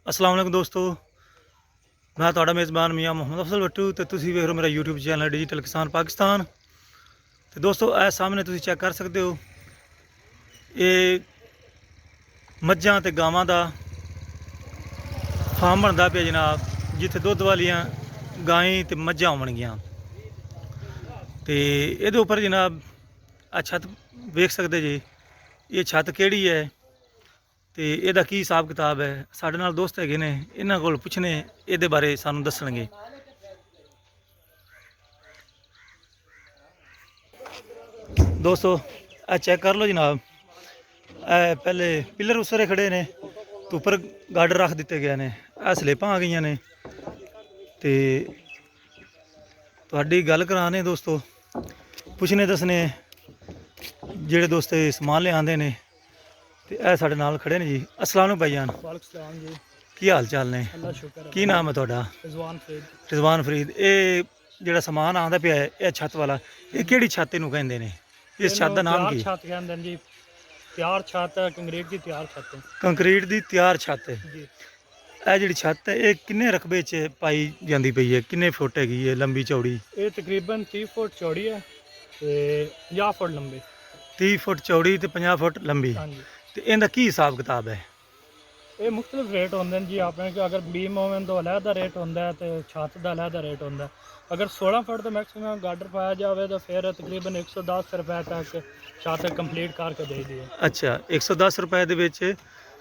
अस्सलाम वालेकुम दोस्तों, मैं ਤੁਹਾਡਾ ਮੇਜ਼ਬਾਨ ਮੀਆਂ ਮੁਹੰਮਦ ਅਫਜ਼ਲ ਬੱਟੂ ਤੇ ਤੁਸੀਂ ਵੇਖ ਰਹੇ ਹੋ ਮੇਰਾ YouTube ਚੈਨਲ ਡਿਜੀਟਲ ਕਿਸਾਨ ਪਾਕਿਸਤਾਨ। ਤੇ ਦੋਸਤੋ ਇਹ ਸਾਹਮਣੇ ਤੁਸੀਂ ਚੈੱਕ ਕਰ ਸਕਦੇ ਹੋ, ਇਹ ਮੱਝਾਂ ਤੇ ਗਾਵਾਂ ਦਾ ਫਾਰਮ ਬਣਦਾ ਪਿਆ ਜਨਾਬ, ਜਿੱਥੇ ਦੁੱਧ ਵਾਲੀਆਂ ਗਾਂ ਤੇ ਮੱਝਾਂ ਹੋਣਗੀਆਂ। ਤੇ ਇਹਦੇ ਉੱਪਰ ਜਨਾਬ ਆ ਛੱਤ ਵੇਖ ਸਕਦੇ ਜੀ, ਇਹ ਛੱਤ ਕਿਹੜੀ ਹੈ ਤੇ ਇਹਦਾ ਕੀ ਹਿਸਾਬ ਕਿਤਾਬ ਹੈ। ਸਾਡੇ ਨਾਲ ਦੋਸਤ ਹੈਗੇ ਨੇ, ਇਹਨਾਂ ਕੋਲ ਪੁੱਛਣੇ ਇਹਦੇ ਬਾਰੇ ਸਾਨੂੰ ਦੱਸਣਗੇ। ਦੋਸਤੋ ਇਹ ਚੈੱਕ ਕਰ ਲਓ ਜਨਾਬ, ਇਹ ਪਹਿਲੇ ਪਿਲਰ ਉਸਰੇ ਖੜੇ ਨੇ ਤੇ ਉੱਪਰ ਗਾਰਡਰ ਰੱਖ ਦਿੱਤੇ ਗਏ ਨੇ, ਇਹ ਸਲੇਪਾਂ ਆ ਗਈਆਂ ਨੇ। ਤੇ ਤੁਹਾਡੀ ਗੱਲ ਕਰਾਣੇ ਦੋਸਤੋ, ਪੁੱਛਣੇ ਦੱਸਣੇ ਜਿਹੜੇ ਦੋਸਤ ਸਮਾਨ ਲਿਆਉਂਦੇ ਨੇ। ਤੇ ਇਹ ਸਾਡੇ ਨਾਲ ਖੜੇ ਨੇ ਜੀ। अस्सलाम वालेकुम भाईजान। वालेकुम सलाम जी। ਕੀ ਹਾਲ ਚਾਲ ਨੇ? अल्लाह शुक्र है। ਕੀ ਨਾਮ ਹੈ ਤੁਹਾਡਾ? रिजवान फरीद। ਰਿਜ਼ਵਾਨ ਫਰੀਦ। ਇਹ ਜਿਹੜਾ ਸਮਾਨ ਆਉਂਦਾ ਪਿਆ ਹੈ, ਇਹ ਛੱਤ ਵਾਲਾ, ਇਹ ਕਿਹੜੀ ਛੱਤ ਇਹਨੂੰ ਕਹਿੰਦੇ ਨੇ? ਇਸ ਛੱਤ ਦਾ ਨਾਮ ਕੀ? छत कहते हैं जी, तैयार छत है, कंक्रीट की तैयार छत है ਕੰਕਰੀਟ ਦੀ ਤਿਆਰ ਛੱਤ ਹੈ। जी। ਇਹ ਜਿਹੜੀ ਛੱਤ ਹੈ ਇਹ ਕਿੰਨੇ ਰਕਬੇ 'ਚ ਪਾਈ ਜਾਂਦੀ ਪਈ ਹੈ? ਕਿੰਨੇ ਫੁੱਟ ਹੈਗੀ ਹੈ ਲੰਬੀ ਚੌੜੀ? ये तकरीबन 30 फुट चौड़ी है ते 50 फुट लंबी। 30 ਫੁੱਟ ਚੌੜੀ ਤੇ 50 ਫੁੱਟ ਲੰਬੀ। हाँ जी। ਤੇ ਇਹਦਾ ਕੀ ਹਿਸਾਬ ਕਿਤਾਬ ਹੈ? ये मुख्तलिफ रेट होंगे जी। आपने अगर बीम होवे तो अलहदा रेट होंगे तो छत का अलहदा रेट होंगे। अगर 16 फुट तो मैक्सिमम गार्डर पाया जाए तो फिर तकरीबन 110 रुपए तक छत कंप्लीट करके दे दी है। ਅੱਛਾ, 110 ਰੁਪਏ ਦੇ ਵਿੱਚ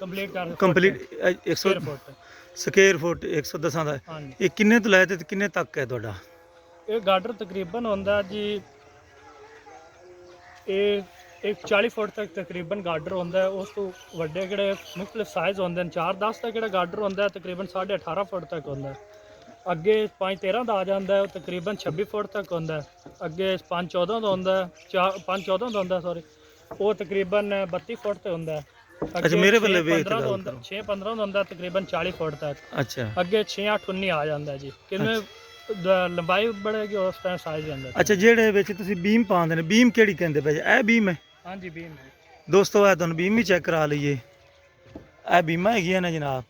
कंप्लीट कर ਕੰਪਲੀਟ 100 फुट। ਸਕੁਅਰ ਫੁੱਟ 110 ਦਾ। हाँ जी। ਇਹ ਕਿੰਨੇ ਤੋਂ ਲੈ ਤੇ ਕਿੰਨੇ ਤੱਕ ਹੈ ਤੁਹਾਡਾ? ये गार्डर तकरीबन होंगे जी, एक 40 फुट तक तकरीबन गार्डर होंगे। उस तो वड्डे किहड़े मुख्तलिफ साइज़ होंगे। 4-10 का किहड़ा गार्डर होंगे तकरीबन 18.5 फुट तक होंगे। अगे 5-13 का आ जाता है, तकरीबन 26 फुट तक होंगे। अगे 5-14 का होंगे, 5-14 का होंगे सॉरी, वो तकरीबन 32 फुट तक होंगे। अच्छा, मेरे बल्ले भी 6-15 का होंगे तकरीबन 40 फुट तक। अच्छा अगे 6-8-19 आ जाता है जी। किन्ने लंबाई बढ़ेगी उस टाइम साइज जाता है। ਅੱਛਾ, ਜਿਹੜੇ ਵਿੱਚ ਤੁਸੀਂ ਬੀਮ ਪਾਉਂਦੇ ਨੇ, ਬੀਮ ਕਿਹੜੀ ਕਹਿੰਦੇ ਪਏ? ਇਹ ਬੀਮ ਹੈ हाँ जी, बीम है। ਦੋਸਤੋ। ਇਹ ਤੁਹਾਨੂੰ ਬੀਮ ਵੀ ਚੈੱਕ ਕਰਾ ਲਈਏ। ਇਹ ਬੀਮਾਂ ਹੈਗੀਆਂ ਨੇ ਜਨਾਬ,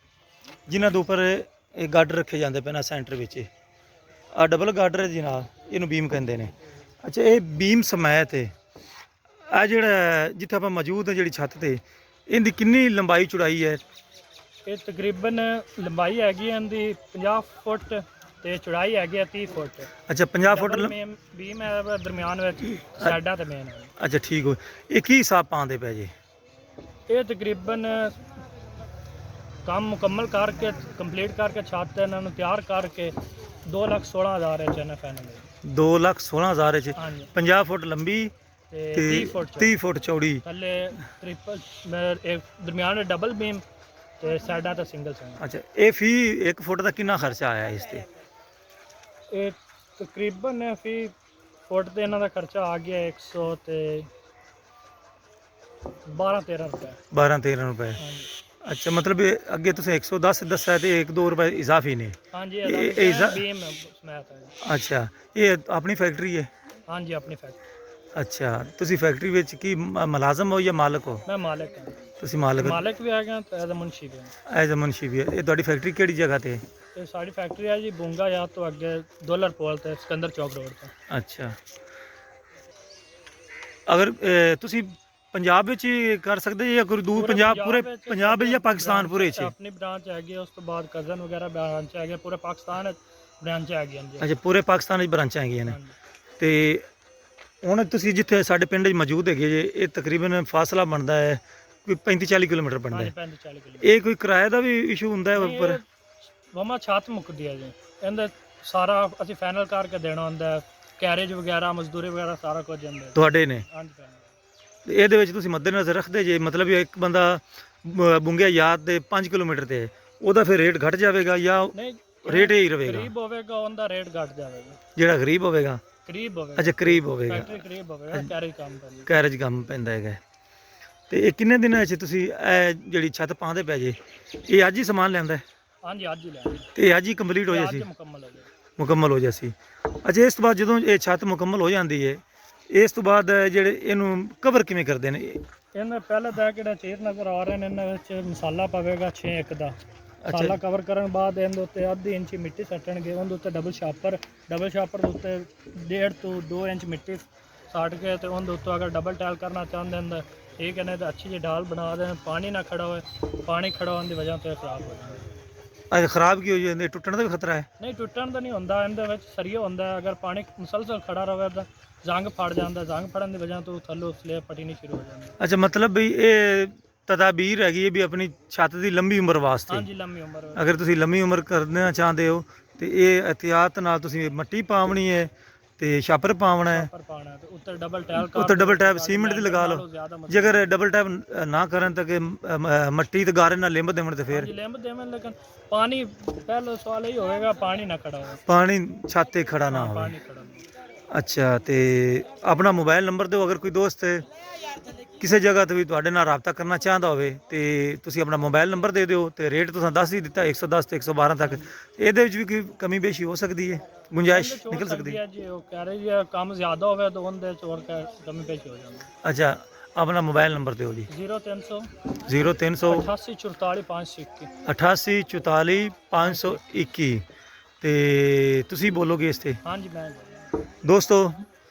ਜਿਨ੍ਹਾਂ ਦੇ ਉੱਪਰ ਇਹ ਗਾਰਡਰ ਰੱਖੇ ਜਾਂਦੇ ਪਏ ਨਾ ਸੈਂਟਰ ਵਿੱਚ। ਆ ਡਬਲ ਗਾਰਡਰ ਹੈ ਜਨਾਬ, ਇਹਨੂੰ ਬੀਮ ਕਹਿੰਦੇ ਨੇ। ਅੱਛਾ, ਇਹ ਬੀਮ ਸਮੈਤ ਹੈ। ਆ ਜਿਹੜਾ ਜਿੱਥੇ ਆਪਾਂ ਮੌਜੂਦ ਹਾਂ ਜਿਹੜੀ ਛੱਤ ਤੇ, ਇਹਦੀ ਕਿੰਨੀ ਲੰਬਾਈ ਚੌੜਾਈ ਹੈ? ये तकरीबन लंबाई हैगी इनकी 50 फुट ते चौड़ाई हैगी 30 फुट। ਅੱਛਾ, 50 ਫੁੱਟ बीम है दरम्यान में, साइडा ते मेन है। ਅੱਛਾ ਠੀਕ ਹੋ। ਇਹ ਕੀ ਹਿਸਾਬ ਪਾਉਂਦੇ ਪਏ ਜੀ? ये तकरीबन काम मुकम्मल करके कंप्लीट करके छत इन्होंने तैयार करके 2,16,000 है चने फैन में। 2,16,000 ਚ हाँ जी। 50 ਫੁੱਟ ਲੰਬੀ ते ਤੇ 30 फुट 30 ਫੁੱਟ ਚੌੜੀ। थले ट्रिपल एक दरम्यान में डबल बीम ते साइडा ते सिंगल सिंगल। ਅੱਛਾ, ਇਹ ਫੀ 1 ਫੁੱਟ ਦਾ ਕਿੰਨਾ ਖਰਚਾ ਆਇਆ ਇਸ ਤੇ? ये तकरीबन फी फुट ते इन्हों का खर्चा आ गया 100 ते 12-13 रुपए। 12-13 रुपए। हाँ जी। ਅੱਛਾ, ਮਤਲਬ ਇਹ ਅੱਗੇ ਤੁਸੀਂ 110 ਦੱਸਿਆ ਤੇ 1-2 ਰੁਪਏ ਇਜ਼ਾਫੀ ਨੇ। हाँ जी, बीम स्मैथ है जी। ਅੱਛਾ, ਇਹ ਆਪਣੀ ਫੈਕਟਰੀ ਹੈ? हाँ जी, अपनी फैक्ट्री। ਅੱਛਾ, ਤੁਸੀਂ ਫੈਕਟਰੀ ਵਿੱਚ ਕੀ ਮੁਲਾਜ਼ਮ ਹੋ ਜਾਂ ਮਾਲਕ ਹੋ? मैं मालिक हूँ। ਤੁਸੀਂ मालक मालिक भी आ गया तो एज मुंशी भी हैं। ਐਜ਼ ਅ ਮੁਨਸ਼ੀ ਵੀ ਹੈ। ਇਹ ਤੁਹਾਡੀ ਫੈਕਟਰੀ ਕਿਹੜੀ ਜਗ੍ਹਾ ਤੇ ਹੈ? तो साड़ी फैक्ट्री है जी बूंगा या तो अगे डॉलर पोल ते सिकंदर चौक रोड पे। ਅੱਛਾ, ਅਗਰ ਤੁਸੀਂ ਪੰਜਾਬ ਵਿੱਚ ਹੀ ਕਰ ਸਕਦੇ ਜਾਂ ਕੋਈ ਦੂਰ ਪੰਜਾਬ ਪੂਰੇ ਪੰਜਾਬ ਵਿੱਚ ਜਾਂ ਪਾਕਿਸਤਾਨ ਪੂਰੇ 'ਚ? अपनी ब्रांच हैगी, उस तो बाद कजन वगैरह ब्रांच हैगी, पूरे पाकिस्तान ब्रांच हैगी। हाँ जी। ਅੱਛਾ, ਪੂਰੇ ਪਾਕਿਸਤਾਨ ਵਿੱਚ ਬ੍ਰਾਂਚਾਂ ਹੈਗੀਆਂ ਨੇ। हाँ जी। ਤੇ ਹੁਣ ਤੁਸੀਂ ਜਿੱਥੇ ਸਾਡੇ ਪਿੰਡ 'ਚ ਮੌਜੂਦ ਹੈਗੇ ਜੇ, ਇਹ ਤਕਰੀਬਨ ਫਾਸਲਾ ਬਣਦਾ ਹੈ ਕੋਈ 35-40 ਕਿਲੋਮੀਟਰ ਬਣਦਾ हाँ ਹੈ। जी, 35-40 किलो। ਇਹ ਕੋਈ ਕਿਰਾਏ ਦਾ ਵੀ ਇਸ਼ੂ ਹੁੰਦਾ ਹੈ ਉੱਪਰ? वमा छत मुकदी है जी, इनका सारा असं फाइनल करके देना होंगे। कैरेज वगैरह मजदूरी वगैरह सारा कुछ जाता। ਤੁਹਾਡੇ ਨੇ? हाँ जी। final। ਤੇ ਇਹਦੇ ਵਿੱਚ ਤੁਸੀਂ ਮੱਦੇਨਜ਼ਰ ਰੱਖਦੇ ਜੇ, ਮਤਲਬ ਇੱਕ ਬੰਦਾ ਬੁੰਗਿਆ ਯਾਦ ਦੇ 5 ਕਿਲੋਮੀਟਰ ਤੇ ਹੈ, ਉਹਦਾ ਫਿਰ ਰੇਟ ਘਟ ਜਾਵੇਗਾ ਜਾਂ नहीं, ਰੇਟ ਹੀ ਰਹੇਗਾ? करीब होगा उनका रेट घट जाएगा। ਜਿਹੜਾ ਗਰੀਬ ਹੋਵੇਗਾ? करीब होगा। ਅੱਛਾ, ਕਰੀਬ ਹੋਵੇਗਾ। फैक्ट्री करीब होगा, कैरेज काम कर। ਕੈਰੇਜ ਕੰਮ ਪੈਂਦਾ ਹੈਗਾ। ਤੇ ਇਹ ਕਿੰਨੇ ਦਿਨਾਂ 'ਚ ਤੁਸੀਂ ਇਹ ਜਿਹੜੀ ਛੱਤ ਪਾਉਂਦੇ ਪਏ ਜੇ, ਇਹ ਅੱਜ ਹੀ ਸਮਾਨ ਲਿਆਂਦਾ ਹੈ? हाँ जी, आज ही लिया। ਤੇ ਇਹ ਅੱਜ ਹੀ ਕੰਪਲੀਟ ਹੋ आज ਜਾਸੀ? मुकम्मल हो जाएगा। ਮੁਕੰਮਲ ਹੋ ਜਾਸੀ। ਅੱਛਾ, ਇਸ ਤੋਂ ਬਾਅਦ ਜਦੋਂ ਇਹ ਛੱਤ ਮੁਕੰਮਲ ਹੋ ਜਾਂਦੀ ਹੈ, ਇਸ ਤੋਂ ਬਾਅਦ ਜਿਹੜੇ ਇਹਨੂੰ ਕਵਰ ਕਿਵੇਂ ਕਰਦੇ ਨੇ? इनमें पहले तो कि चीर नज़र आ रहे हैं, इन्होंने मसाला पवेगा 6 1 का। ਸਾਲਾ ਕਵਰ ਕਰਨ ਬਾਅਦ ਇਹਦੇ ਉੱਤੇ ਅੱਧੀ ਇੰਚੀ ਮਿੱਟੀ ਸੱਟਣਗੇ, ਉਹਦੇ ਉੱਤੇ ਡਬਲ ਛਾਪਰ ਦੇ ਉੱਤੇ 1.5 ਤੋਂ 2 ਇੰਚ ਮਿੱਟੀ ਸਾਟ ਕੇ ਤੇ ਉਹਦੇ ਉੱਤੇ ਅਗਰ ਡਬਲ ਟਾਇਲ ਕਰਨਾ ਚਾਹੁੰਦੇ ਹਨ ਇਹ ਕਹਿੰਦੇ ਤਾਂ ਅੱਛੀ ਜਿਹੀ ਢਾਲ ਬਣਾ ਦੇਣ, ਪਾਣੀ ਨਾ ਖੜਾ ਹੋਏ, ਪਾਣੀ ਖੜਾ ਹੋਣ ਦੀ ਵਜ੍ਹਾ ਤੋਂ ਖਰਾਬ ਹੋ ਜਾਂਦਾ। ਅੱਜ ਖਰਾਬ ਕੀ ਹੋ ਜਾਂਦੇ, ਟੁੱਟਣ ਦਾ ਵੀ ਖਤਰਾ ਹੈ? ਨਹੀਂ ਟੁੱਟਣ ਦਾ ਨਹੀਂ ਹੁੰਦਾ, ਇਹਦੇ ਵਿੱਚ ਸਰੀਆ ਹੁੰਦਾ, ਅਗਰ ਪਾਣੀ ਮੁਸਲਸਲ ਖੜਾ ਰਹੇ ਤਾਂ ਜ਼ੰਗ ਫੜ ਜਾਂਦਾ, ਜ਼ੰਗ ਫੜਨ ਦੀ ਵਜ੍ਹਾ ਤੋਂ ਥੱਲੋਂ ਸਲੇਬ ਪਟਣੀ ਸ਼ੁਰੂ ਹੋ ਜਾਂਦੀ। ਅੱਛਾ, ਮਤਲਬ ਵੀ ਇਹ ਤਦਾਬੀਰ ਹੈਗੀ ਹੈ ਵੀ ਆਪਣੀ ਛੱਤ ਦੀ ਲੰਬੀ ਉਮਰ ਵਾਸਤੇ। ਹਾਂਜੀ ਲੰਮੀ ਉਮਰ ਅਗਰ ਤੁਸੀਂ ਲੰਮੀ ਉਮਰ ਕਰਨਾ ਚਾਹੁੰਦੇ ਹੋ ਤੇ ਇਹ ਇਹਤਿਆਤ ਨਾਲ ਤੁਸੀਂ ਮਿੱਟੀ ਪਾਵਣੀ ਹੈ ਤੇ ਛਾਪਰ ਪਾਵਣਾ ਹੈ, ਪਰ ਪਾਣਾ ਤੇ ਉੱਤੇ ਡਬਲ ਟਾਇਲ ਉੱਤੇ ਡਬਲ ਟੈਪ ਸੀਮੈਂਟ ਦੀ ਲਗਾ ਲਓ। ਜੇਕਰ ਡਬਲ ਟੈਪ ਨਾ ਕਰਨ ਤਾਂ ਕਿ ਮੱਟੀ ਤੇ ਗਾਰੇ ਨਾਲ ਲਿੰਬ ਦੇਵਣ ਤੇ ਫਿਰ ਲਿੰਬ ਦੇਵਣ, ਲੇਕਿਨ ਪਾਣੀ ਪਹਿਲਾ ਸਵਾਲ ਇਹ ਹੋਏਗਾ ਪਾਣੀ ਨਾ ਖੜਾ ਹੋਵੇ, ਪਾਣੀ ਛੱਤ ਤੇ ਖੜਾ ਨਾ ਹੋਵੇ। ਪਾਣੀ ਖੜਾ ਨਾ। ਅੱਛਾ, ਤੇ ਆਪਣਾ ਮੋਬਾਈਲ ਨੰਬਰ ਦਿਓ, ਅਗਰ ਕੋਈ ਦੋਸਤ ਕਿਸੇ ਜਗ੍ਹਾ ਤੇ ਵੀ ਤੁਹਾਡੇ ਨਾਲ ਰਾਬਤਾ ਕਰਨਾ ਚਾਹੁੰਦਾ ਹੋਵੇ ਤੇ ਤੁਸੀਂ ਆਪਣਾ ਮੋਬਾਈਲ ਨੰਬਰ ਦੇ ਦਿਓ ਤੇ ਰੇਟ ਤੁਸੀਂ ਦੱਸ ਹੀ ਦਿੱਤਾ 110 ਤੇ 112 ਤੱਕ। ਇਹਦੇ ਵਿੱਚ ਵੀ ਕੋਈ ਕਮੀ ਬੇਸ਼ੀ ਹੋ ਸਕਦੀ ਹੈ, ਗੁੰਜਾਇਸ਼ ਨਿਕਲ ਸਕਦੀ ਹੈ? ਜੀ ਉਹ ਕਹਿ ਰਹੇ ਜੀ ਕੰਮ ਜ਼ਿਆਦਾ ਹੋਵੇ ਤਾਂ ਉਹਦੇ ਚੋਰ ਕਾ ਕਮੀ ਪੇਸ਼ੀ ਹੋ ਜਾਂਦਾ। ਅੱਛਾ, ਆਪਣਾ ਮੋਬਾਈਲ ਨੰਬਰ ਦਿਓ ਜੀ। 0300 0300 88 44 521 88 44 521 ਤੇ ਤੁਸੀਂ ਬੋਲੋਗੇ ਇਸ ਤੇ? ਹਾਂਜੀ ਮੈਂ ਦੋਸਤੋ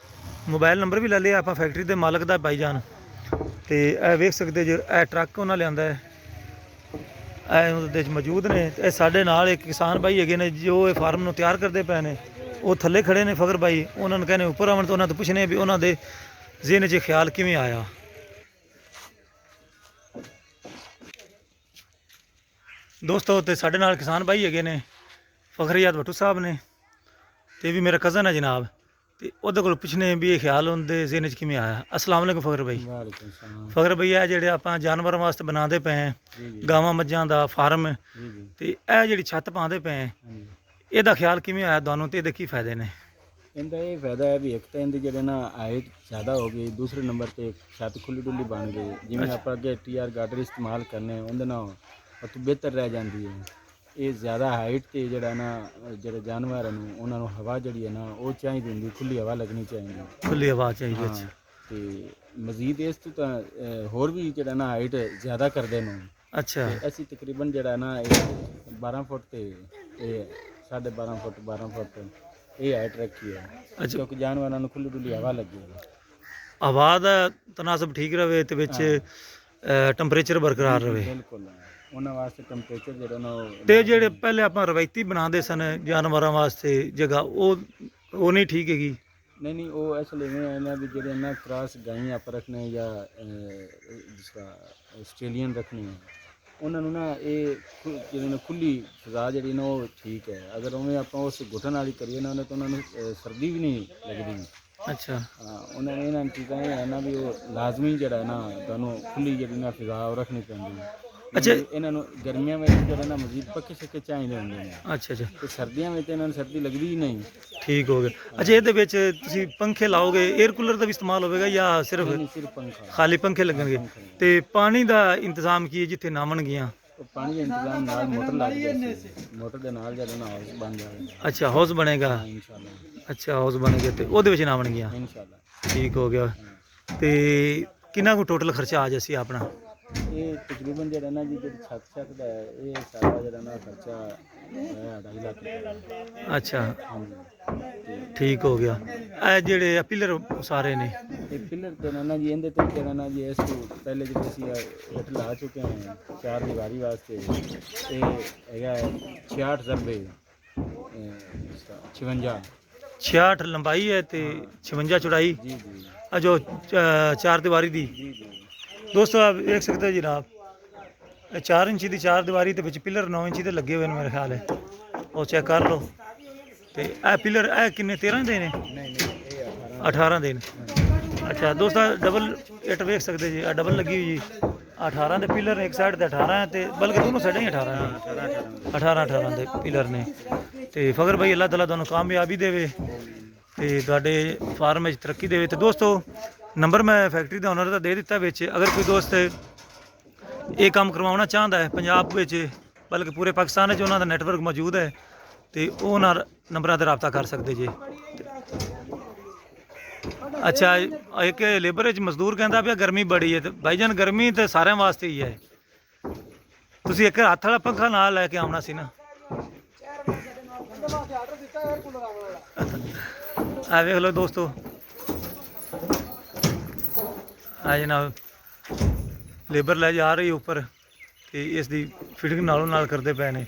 ਮੋਬਾਈਲ ਨੰਬਰ ਵੀ ਲੈ ਲਿਆ ਆਪਾਂ ਫੈਕਟਰੀ ਦੇ ਮਾਲਕ ਦਾ ਭਾਈਜਾਨ, ਤੇ ਇਹ ਵੇਖ ਸਕਦੇ ਜੋ ਇਹ ਟਰੱਕ ਉਹਨਾਂ ਲਿਆਂਦਾ ਹੈ, ਇਹ ਉਹਦੇ ਵਿੱਚ ਮੌਜੂਦ ਨੇ। ਇਹ ਸਾਡੇ ਨਾਲ ਇੱਕ ਕਿਸਾਨ ਭਾਈ ਹੈਗੇ ਨੇ ਜੋ ਇਹ ਫਾਰਮ ਨੂੰ ਤਿਆਰ ਕਰਦੇ ਪਏ ਨੇ, ਉਹ ਥੱਲੇ ਖੜੇ ਨੇ ਫਖਰ ਭਾਈ, ਉਹਨਾਂ ਨੂੰ ਕਹਿੰਦੇ ਉੱਪਰ ਆਉਣ ਤੋਂ ਉਹਨਾਂ ਤੋਂ ਪੁੱਛਣੇ ਵੀ ਉਹਨਾਂ ਦੇ ਜ਼ਿਹਨ 'ਚ ਖਿਆਲ ਕਿਵੇਂ ਆਇਆ। ਦੋਸਤੋ ਤੇ ਸਾਡੇ ਨਾਲ ਕਿਸਾਨ ਭਾਈ ਹੈਗੇ ਨੇ ਫਖਰੀਆਦ ਭੱਟੂ ਸਾਹਿਬ ਨੇ, ਤੇ ਵੀ ਮੇਰਾ ਕਜ਼ਨ ਹੈ ਜਨਾਬ, ਤੇ ਉਹਦੇ ਕੋਲ ਪੁੱਛਣੇ ਵੀ ਇਹ ਖਿਆਲ ਉਹਦੇ ਜ਼ਿਹਨ 'ਚ ਕਿਵੇਂ ਆਇਆ। ਅਸਲਾਮ ਵਾਲੇਕੁਮ ਫਖਰ ਭਾਈ। ਫਖਰ ਭਾਈ ਇਹ ਜਿਹੜੇ ਆਪਾਂ ਜਾਨਵਰਾਂ ਵਾਸਤੇ ਬਣਾਉਂਦੇ ਪਏ ਹਾਂ, ਗਾਵਾਂ ਮੱਝਾਂ ਦਾ ਫਾਰਮ, ਤੇ ਇਹ ਜਿਹੜੀ ਛੱਤ ਪਾਉਂਦੇ ਪਏ ਹਾਂ, ਇਹਦਾ ਖਿਆਲ ਕਿਵੇਂ ਆਇਆ ਤੁਹਾਨੂੰ ਤੇ ਇਹਦੇ ਕੀ ਫਾਇਦੇ ਨੇ? ਇਹਦਾ ਇਹ ਫਾਇਦਾ ਹੈ ਵੀ ਇੱਕ ਤਾਂ ਇਹਦੇ ਜਿਹੜੇ ਨਾ ਹਾਈਟ ਜ਼ਿਆਦਾ ਹੋ ਗਈ, ਦੂਸਰੇ ਨੰਬਰ ਤੇ ਛੱਤ ਖੁੱਲੀ ਡੁੱਲੀ ਬਣ ਗਈ। ਜਿਵੇਂ ਆਪਾਂ ਅੱਗੇ TR ਗਾਰਡਰ ਇਸਤੇਮਾਲ ਕਰਨੇ ਉਹਦੇ ਨਾਲ ਉਹ ਤੋਂ ਬਿਹਤਰ ਰਹਿ ਜਾਂਦੀ ਹੈ। ਇਹ ਜ਼ਿਆਦਾ ਹਾਈਟ ਤੇ ਜਿਹੜਾ ਨਾ ਜਿਹੜੇ ਜਾਨਵਰਾਂ ਨੂੰ ਉਹਨਾਂ ਨੂੰ ਹਵਾ ਜਿਹੜੀ ਹੈ ਨਾ ਉਹ ਚਾਹੀਦੀ ਹੁੰਦੀ, ਖੁੱਲੀ ਹਵਾ ਲੱਗਣੀ ਚਾਹੀਦੀ, ਖੁੱਲੀ ਹਵਾ ਚਾਹੀਦੀ। ਅੱਛਾ, ਤੇ ਮਜ਼ੀਦ ਇਸ ਤੋਂ ਤਾਂ ਹੋਰ ਵੀ ਜਿਹੜਾ ਨਾ ਹਾਈਟ ਜ਼ਿਆਦਾ ਕਰਦੇ ਨੇ। ਅੱਛਾ, ਅਸੀਂ ਤਕਰੀਬਨ ਜਿਹੜਾ ਨਾ ਇਹ 12 ਫੁੱਟ ਤੇ ਇਹ 12.5 ਫੁੱਟ 12 ਫੁੱਟ ਇਹ ਹਾਈਟ ਰੱਖੀ ਹੈ, ਕਿਉਂਕਿ ਜਾਨਵਰਾਂ ਨੂੰ ਖੁੱਲੀ ਡੁੱਲੀ ਹਵਾ ਲੱਗੇ, ਹਵਾ ਦਾ ਤਨਾਸਬ ਠੀਕ ਰਵੇ ਤੇ ਵਿੱਚ ਟੈਂਪਰੇਚਰ ਬਰਕਰਾਰ ਰਵੇ। ਬਿਲਕੁਲ ਉਹਨਾਂ ਵਾਸਤੇ ਟੈਂਪਰੇਚਰ ਜਿਹੜਾ ਨਾ ਤੇ ਜਿਹੜੇ ਪਹਿਲੇ ਆਪਾਂ ਰਵਾਇਤੀ ਬਣਾਉਂਦੇ ਸਨ ਜਾਨਵਰਾਂ ਵਾਸਤੇ ਜਗ੍ਹਾ, ਉਹ ਨਹੀਂ ਠੀਕ ਹੈਗੀ? ਨਹੀਂ ਉਹ ਅਸਲ ਇਵੇਂ ਹੈ ਨਾ ਵੀ ਜਿਹੜੇ ਨਾ ਕ੍ਰਾਸ ਗਾਈਆਂ ਆਪਾਂ ਰੱਖਣੇ ਜਾਂ ਜਿਸ ਤਰ੍ਹਾਂ ਆਸਟ੍ਰੇਲੀਅਨ ਰੱਖਣੀ ਹੈ, ਉਹਨਾਂ ਨੂੰ ਨਾ ਇਹ ਜਿਹੜੇ ਨਾ ਖੁੱਲੀ ਫਜ਼ਾ ਜਿਹੜੀ ਨਾ ਉਹ ਠੀਕ ਹੈ। ਅਗਰ ਉਵੇਂ ਆਪਾਂ ਉਸ ਘੁੱਟਣ ਵਾਲੀ ਕਰੀਏ ਨਾ ਤਾਂ ਉਹਨਾਂ ਨੂੰ ਸਰਦੀ ਵੀ ਨਹੀਂ ਲੱਗਦੀ। ਅੱਛਾ, ਹਾਂ, ਇਹਨਾਂ ਚੀਜ਼ਾਂ ਇਹ ਹੈ ਨਾ ਵੀ ਉਹ ਲਾਜ਼ਮੀ ਜਿਹੜਾ ਨਾ ਤੁਹਾਨੂੰ ਖੁੱਲੀ ਜਿਹੜੀ ਨਾ ਫਜ਼ਾ ਉਹ ਰੱਖਣੀ ਪੈਂਦੀ ਹੈ। ਅੱਛਾ, ਇਹਨਾਂ ਨੂੰ ਗਰਮੀਆਂ ਵਿੱਚ ਜਿਹੜਾ ਨਾ ਮਜ਼ੀਦ ਪੱਕੇ ਛੱਕੇ ਚਾਹੀਦੇ ਹੁੰਦੇ ਨੇ। ਅੱਛਾ, ਅੱਛਾ, ਤੇ ਸਰਦੀਆਂ ਵਿੱਚ ਇਹਨਾਂ ਨੂੰ ਸਰਦੀ ਲੱਗਦੀ ਹੀ ਨਹੀਂ। ਠੀਕ ਹੋ ਗਿਆ। ਅੱਛਾ, ਇਹਦੇ ਵਿੱਚ ਤੁਸੀਂ ਪੰਖੇ ਲਾਓਗੇ, 에ਅਰ ਕੂਲਰ ਦਾ ਵੀ ਇਸਤੇਮਾਲ ਹੋਵੇਗਾ ਜਾਂ ਸਿਰਫ ਸਿਰਫ ਪੰਖਾ, ਖਾਲੀ ਪੰਖੇ ਲੱਗਣਗੇ? ਤੇ ਪਾਣੀ ਦਾ ਇੰਤਜ਼ਾਮ ਕੀ ਹੈ ਜਿੱਥੇ ਨਾਵਣਗੀਆਂ? ਪਾਣੀ ਦਾ ਇੰਤਜ਼ਾਮ ਨਾਲ ਮੋਟਰ ਲੱਗ ਜਾਏ, ਮੋਟਰ ਦੇ ਨਾਲ ਜਿਹੜਾ ਨਾ ਹਾਊਸ ਬਣ ਜਾਏਗਾ। ਅੱਛਾ, ਹਾਊਸ ਬਣੇਗਾ? ਇਨਸ਼ਾਅੱਲਾ। ਅੱਛਾ, ਹਾਊਸ ਬਣੇਗਾ ਤੇ ਉਹਦੇ ਵਿੱਚ ਨਾਵਣਗੀਆਂ? ਇਨਸ਼ਾਅੱਲਾ। ਠੀਕ ਹੋ ਗਿਆ। ਤੇ ਕਿੰਨਾ ਕੁ ਟੋਟਲ ਖਰਚਾ ਆ ਜਾਸੀ ਆਪਣਾ? ਇਹ ਤਕਰੀਬਨ ਜਿਹੜਾ ਨਾ ਜੀ ਜਿਹੜੀ ਛੱਤ ਦਾ ਹੈ ਇਹ ਸਾਰਾ ਜਿਹੜਾ ਨਾ ਖਰਚਾ ਹੈ 2.5 ਲੱਖ ਰੁਪਏ। ਅੱਛਾ, ਹਾਂਜੀ, ਠੀਕ ਹੋ ਗਿਆ। ਇਹ ਜਿਹੜੇ ਪਿਲਰ ਸਾਰੇ ਨੇ ਇਹ ਪਿਲਰ ਤੇ ਨਾ ਜੀ ਇਹਦੇ ਤੇ ਜਿਹੜਾ ਨਾ ਜੀ ਇਸ ਤੋਂ ਪਹਿਲੇ ਜਿਹੜੇ ਅਸੀਂ ਇੱਟ ਲਾ ਚੁੱਕੇ ਹਾਂ 4 ਦੀਵਾਰੀ ਵਾਸਤੇ, ਇਹ ਹੈਗਾ 66 ਜ਼ਰਬੇ 56 66 ਲੰਬਾਈ ਹੈ ਤੇ 56 ਚੌੜਾਈ। ਜੀ ਜੀ ਆ ਜੋ 4 ਦੀਵਾਰੀ ਦੀ। ਜੀ ਜੀ ਦੋਸਤੋ ਆਪ ਵੇਖ ਸਕਦੇ ਹੋ ਜਨਾਬ, ਇਹ 4 ਇੰਚੀ ਦੀ 4 ਦੀਵਾਰੀ ਤੇ ਵਿੱਚ ਪਿਲਰ 9 ਇੰਚੀ ਦੇ ਲੱਗੇ ਹੋਏ ਨੇ ਮੇਰੇ ਖਿਆਲ ਹੈ, ਉਹ ਚੈੱਕ ਕਰ ਲਓ। ਤੇ ਇਹ ਪਿਲਰ ਇਹ ਕਿੰਨੇ 13 ਦੇ ਨੇ? ਨਹੀਂ ਇਹ 18 ਦੇ ਨੇ। ਅੱਛਾ ਦੋਸਤੋ, ਡਬਲ ਇੱਟ ਵੇਖ ਸਕਦੇ ਜੀ, ਆ ਡਬਲ ਲੱਗੀ ਹੋਈ ਜੀ। 18 ਦੇ ਪਿਲਰ ਨੇ, ਇੱਕ ਸਾਈਡ ਤੇ 18 ਹੈ ਤੇ ਬਲਕਿ ਦੋਨੋਂ ਸਾਈਡਾਂ ਹੀ 18 ਨੇ। 18 ਦੇ ਪਿਲਰ ਨੇ। ਤੇ ਫਖਰ ਭਾਈ ਅੱਲਾਹ ਤਾਲਾ ਤੁਹਾਨੂੰ ਕਾਮਯਾਬੀ ਦੇਵੇ ਤੇ ਤੁਹਾਡੇ ਫਾਰਮ ਵਿੱਚ ਤਰੱਕੀ ਦੇਵੇ। ਤੇ ਦੋਸਤੋ ਨੰਬਰ ਮੈਂ ਫੈਕਟਰੀ ਦਾ ਓਨਰ ਦਾ ਦੇ ਦਿੱਤਾ ਵਿੱਚ, ਅਗਰ ਕੋਈ ਦੋਸਤ ਇਹ ਕੰਮ ਕਰਵਾਉਣਾ ਚਾਹੁੰਦਾ ਹੈ ਪੰਜਾਬ ਵਿੱਚ ਬਲਕਿ ਪੂਰੇ ਪਾਕਿਸਤਾਨ ਵਿੱਚ ਉਹਨਾਂ ਦਾ ਨੈਟਵਰਕ ਮੌਜੂਦ ਹੈ ਤੇ ਉਹ ਉਹਨਾਂ ਨੰਬਰਾਂ 'ਤੇ ਰਾਬਤਾ ਕਰ ਸਕਦੇ ਜੇ। ਅੱਛਾ, ਇੱਕ ਲੇਬਰ ਵਿੱਚ ਮਜ਼ਦੂਰ ਕਹਿੰਦਾ ਪਿਆ ਗਰਮੀ ਬੜੀ ਹੈ, ਤੇ ਭਾਈਜਾਨ ਗਰਮੀ ਤੇ ਸਾਰਿਆਂ ਵਾਸਤੇ ਹੀ ਹੈ। ਤੁਸੀਂ ਇੱਕ ਹੱਥ ਵਾਲਾ ਪੰਖਾ ਨਾਲ ਲੈ ਕੇ ਆਉਣਾ ਸੀ ਨਾ। ਆ ਵੇਖ ਲਓ ਦੋਸਤੋ, ਆ ਜਨਾਬ ਲੇਬਰ ਲੈ ਜਾ ਰਹੀ ਉੱਪਰ ਤੇ ਇਸ ਦੀ ਫਿਟਿੰਗ ਨਾਲੋਂ ਨਾਲ ਕਰਦੇ ਪਏ ਨੇ।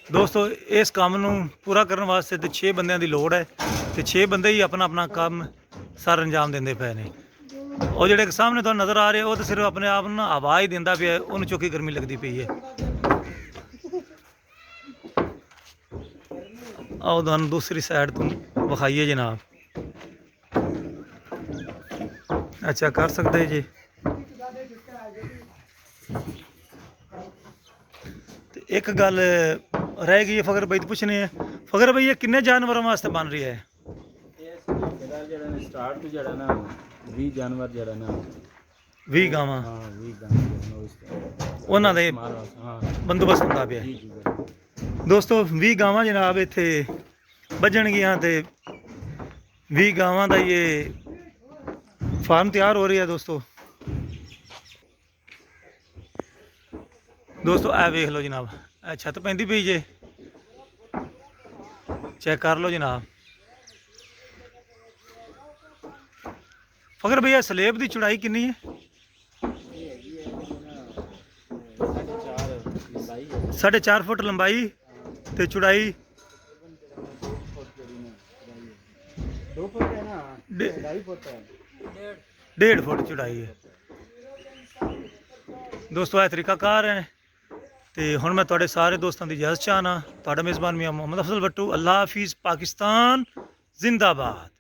ਦੋਸਤੋ ਇਸ ਕੰਮ ਨੂੰ ਪੂਰਾ ਕਰਨ ਵਾਸਤੇ ਤੇ 6 ਬੰਦਿਆਂ ਦੀ ਲੋੜ ਹੈ ਤੇ 6 ਬੰਦੇ ਹੀ ਆਪਣਾ ਆਪਣਾ ਕੰਮ ਸਰ ਅੰਜਾਮ ਦਿੰਦੇ ਪਏ ਨੇ। ਉਹ ਜਿਹੜੇ ਸਾਹਮਣੇ ਤੁਹਾਨੂੰ ਨਜ਼ਰ ਆ ਰਹੇ ਉਹ ਤਾਂ ਸਿਰਫ ਆਪਣੇ ਆਪ ਨੂੰ ਹਵਾ ਹੀ ਦਿੰਦਾ ਪਿਆ, ਉਹਨੂੰ ਚੁੱਕੀ ਗਰਮੀ ਲੱਗਦੀ ਪਈ ਹੈ। ਆਓ ਤੁਹਾਨੂੰ ਦੂਸਰੀ ਸਾਈਡ ਤੋਂ ਵਿਖਾਈਏ ਜਨਾਬ। ਅੱਛਾ ਕਰ ਸਕਦੇ ਜੀ। ਤੇ ਇੱਕ ਗੱਲ ਰਹਿ ਗਈ ਹੈ ਫਕਰ ਭਾਈ ਤੋਂ ਪੁੱਛਣੀ ਹੈ, ਫਕਰ ਭਾਈ ਇਹ ਕਿੰਨੇ ਜਾਨਵਰਾਂ ਵਾਸਤੇ ਬਣ ਰਹੀ ਹੈ? ਜਿਹੜਾ ਸਟਾਰਟ ਤੋਂ ਜਿਹੜਾ ਨਾ 20 ਜਾਨਵਰ ਜਿਹੜਾ ਨਾ 20 ਗਾਵਾਂ, ਹਾਂ 20 ਜਾਨਵਰ ਉਹਨਾਂ ਦੇ ਹਾਂ ਬੰਦੋਬਸਤ ਹੁੰਦਾ ਪਿਆ। ਜੀ ਦੋਸਤੋ 20 ਗਾਵਾਂ ਜਨਾਬ ਇੱਥੇ ਵੱਜਣਗੀਆਂ ਤੇ 20 ਗਾਵਾਂ ਦਾ ਇਹ ਫਾਰਮ ਤਿਆਰ ਹੋ ਰਹੀ ਹੈ। ਦੋਸਤੋ ਇਹ ਵੇਖ ਲਓ ਜਨਾਬ, ਇਹ ਛੱਤ ਪੈਂਦੀ ਪਈ ਜੇ, ਚੈੱਕ ਕਰ ਲਓ ਜਨਾਬ। ਫਕਰ ਭਈਆ ਸਲੇਬ ਦੀ ਚੌੜਾਈ ਕਿੰਨੀ ਹੈ? 4.5 ਫੁੱਟ ਲੰਬਾਈ ਤੇ ਚੌੜਾਈ 2 ਫੁੱਟ ਹੈ ਨਾ, 2.5 ਫੁੱਟ ਹੈ, 1.5 ਫੁੱਟ ਚੌੜਾਈ ਹੈ। ਦੋਸਤੋ ਇਹ ਤਰੀਕਾਕਾਰ ਹੈ ਤੇ ਹੁਣ ਮੈਂ ਤੁਹਾਡੇ ਸਾਰੇ ਦੋਸਤਾਂ ਦੀ ਇਜਾਜ਼ਤ ਚਾਹਨਾ। ਤੁਹਾਡਾ ਮੇਜ਼ਬਾਨ ਮੀਆਂ ਮੁਹੰਮਦ ਅਫਜ਼ਲ ਬੱਟੂ। ਅੱਲਾ ਹਾਫਿਜ਼। ਪਾਕਿਸਤਾਨ ਜ਼ਿੰਦਾਬਾਦ।